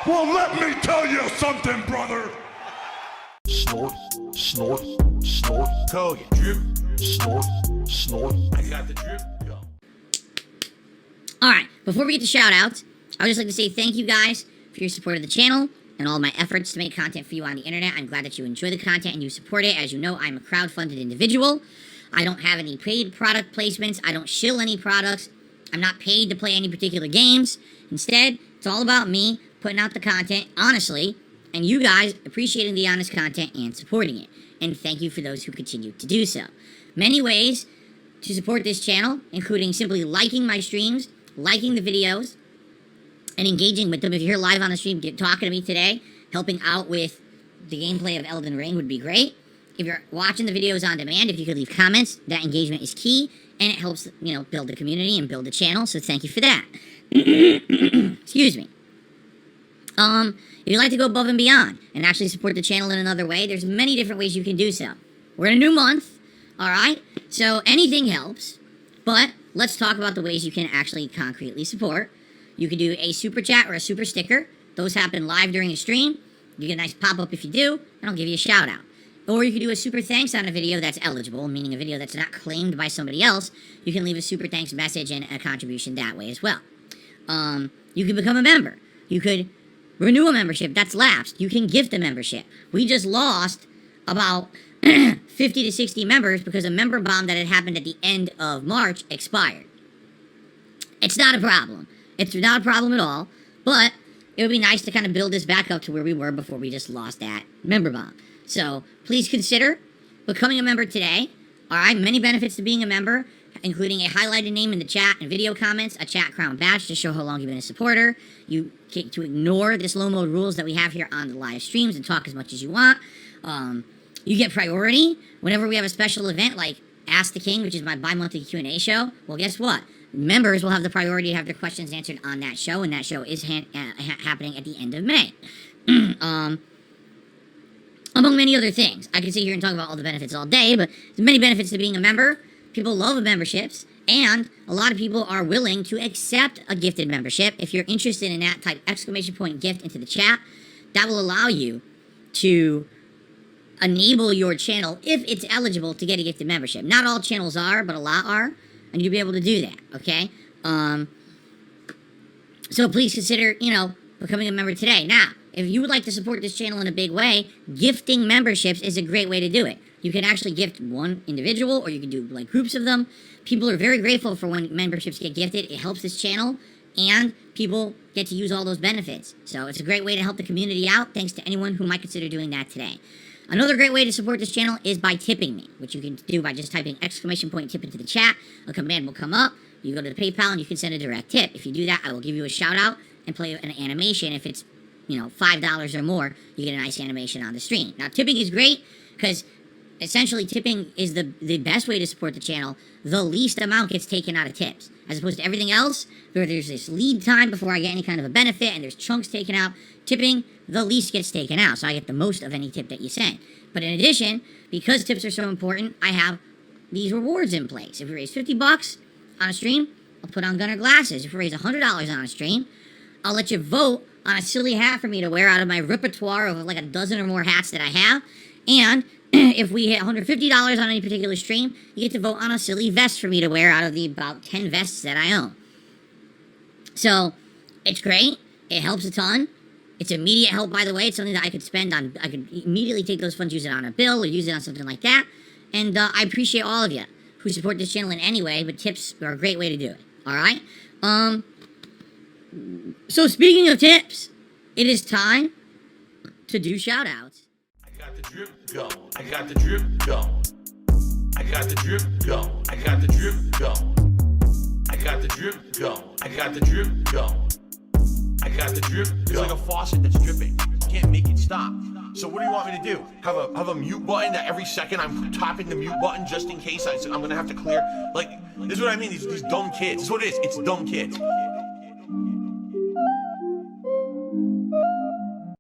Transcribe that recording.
Well, let me tell you something, brother. Snort, snort, snort. Code drip. Snort, snort. I got the drip. Go. Alright, before we get to shout-outs, I would just like to say thank you guys for your support of the channel and all my efforts to make content for you on the internet. I'm glad that you enjoy the content and you support it. As you know, I'm a crowd-funded individual. I don't have any paid product placements. I don't shill any products. I'm not paid to play any particular games. Instead, it's all about me putting out the content honestly, and you guys appreciating the honest content and supporting it. And thank you for those who continue to do so. Many ways to support this channel, including simply liking my streams, liking the videos, and engaging with them. If you're here live on the stream, talking to me today, helping out with the gameplay of Elden Ring would be great. If you're watching the videos on demand, if you could leave comments, that engagement is key, and it helps, build the community and build the channel, so thank you for that. Excuse me. If you'd like to go above and beyond and actually support the channel in another way, there's many different ways you can do so. We're in a new month, alright? So anything helps, but let's talk about the ways you can actually concretely support. You can do a super chat or a super sticker. Those happen live during the stream. You get a nice pop-up if you do, and I'll give you a shout-out. Or you can do a super thanks on a video that's eligible, meaning a video that's not claimed by somebody else. You can leave a super thanks message and a contribution that way as well. You can become a member. You could renew a membership that's lapsed. You can gift a membership. We just lost about 50 to 60 members because a member bomb that had happened at the end of March expired. It's not a problem. It's not a problem at all, but it would be nice to kind of build this back up to where we were before we just lost that member bomb. So please consider becoming a member today. All right, many benefits to being a member, including a highlighted name in the chat and video comments, a chat crown badge to show how long you've been a supporter. You get to ignore the slow mode rules that we have here on the live streams and talk as much as you want. You get priority whenever we have a special event like Ask the King, which is my bi-monthly Q&A show. Well, guess what? Members will have the priority to have their questions answered on that show, and that show is happening at the end of May. Among many other things. I could sit here and talk about all the benefits all day, but there's many benefits to being a member. People love memberships, and a lot of people are willing to accept a gifted membership. If you're interested in that, type exclamation point gift into the chat. That will allow you to enable your channel, if it's eligible, to get a gifted membership. Not all channels are, but a lot are, and you'll be able to do that, okay? So please consider, becoming a member today. Now, if you would like to support this channel in a big way, gifting memberships is a great way to do it. You can actually gift one individual, or you can do like groups of them. People are very grateful for when memberships get gifted. It helps this channel, and people get to use all those benefits. So it's a great way to help the community out. Thanks to anyone who might consider doing that today. Another great way to support this channel is by tipping me, which you can do by just typing exclamation point tip into the chat. A command will come up. You go to the PayPal and you can send a direct tip. If you do that, I will give you a shout out and play an animation. If it's, $5 or more, you get a nice animation on the stream. Now, tipping is great because essentially tipping is the best way to support the channel. The least amount gets taken out of tips. As opposed to everything else, where there's this lead time before I get any kind of a benefit and there's chunks taken out. Tipping, the least gets taken out, so I get the most of any tip that you send. But in addition, because tips are so important, I have these rewards in place. If you raise $50 on a stream, I'll put on Gunner glasses. If you raise $100 on a stream, I'll let you vote on a silly hat for me to wear out of my repertoire of like a dozen or more hats that I have. And if we hit $150 on any particular stream, you get to vote on a silly vest for me to wear out of the about 10 vests that I own. So, it's great. It helps a ton. It's immediate help, by the way. It's something that I could spend on. I could immediately take those funds, use it on a bill, or use it on something like that. And I appreciate all of you who support this channel in any way, but tips are a great way to do it. Alright? So speaking of tips, it is time to do shout-outs. I got the drip, go. I got the drip, go. I got the drip, go. I got the drip, go. I got the drip, go. I got the drip, go. I got the drip, go. It's like a faucet that's dripping. You can't make it stop. So what do you want me to do? Have a mute button that every second I'm tapping the mute button just in case I'm gonna have to clear? Like, this is what I mean, these dumb kids. This is what it is, it's dumb kids.